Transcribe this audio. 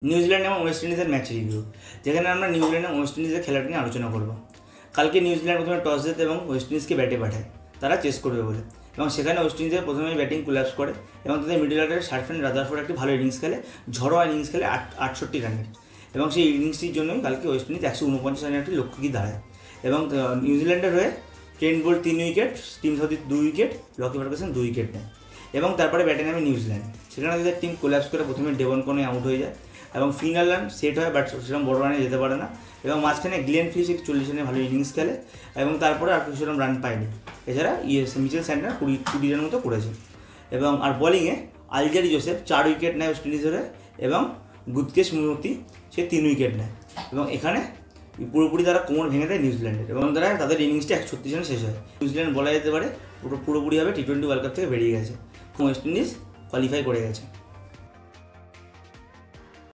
New Zealand এবং West ইন্ডিজের match review, যেখানে আমরা নিউজিল্যান্ড এবং ওয়েস্ট ইন্ডিজের খেলাটা নিয়ে আলোচনা করব। কালকে নিউজিল্যান্ড প্রথমে টস জিতে এবং ওয়েস্ট ইন্ডিজকে ব্যাটে পাঠায় তারা চেস করবে বলে, এবং সেখানে ওয়েস্ট ইন্ডিজের প্রথমে ব্যাটিং কোল্যাপস করে এবং তাদের মিডল অর্ডারের শার্ফেন রাদারফোর্ড একটি ভালো ইনিংস খেলে, ঝড়োয়া ইনিংস খেলে 68 রানের, এবং সেই ইনিংসটির জন্যই কালকে ওয়েস্ট ইন্ডিজ 149 রানের একটি লক্ষ্য গিয়ে দাঁড়ায়। এবং নিউজিল্যান্ডের হয়ে Trent Boult 3 wicket, team Southee 2 wicket, Lockie Ferguson 2 wicket নেয়। এবং তারপরে ব্যাটে নামে নিউজিল্যান্ড, সেখানে তাদের টিম কোল্যাপস করে প্রথমে ডেভন কনে আউট হয়ে যায় এবং ফিনাল রান সেট হয়, বাট সেরকম বড় রানে যেতে পারে না। এবং মাঝখানে গ্লেন ফিলিপস 40 রানে ভালো ইনিংস খেলে এবং তারপরে আর সেরকম রান পায়নি। এছাড়া মিচেল স্যান্টনার 20 রানের মতো করেছে। এবং আর বোলিংয়ে আলজারি জোসেফ 4 উইকেট নেয় ওয়েস্ট ইন্ডিজ ধরে, এবং গুতকেশ মুরতি সে 3 উইকেট নেয়। এবং এখানে পুরোপুরি তারা কোমর ভেঙে দেয় নিউজিল্যান্ডের, এবং তারা তাদের ইনিংসটা 136 রানে শেষ হয়। নিউজিল্যান্ড বলা যেতে পারে পুরোপুরিভাবে T20 ওয়ার্ল্ড কাপ থেকে বেরিয়ে গেছে, ওয়েস্ট ইন্ডিজ কোয়ালিফাই করে গেছে।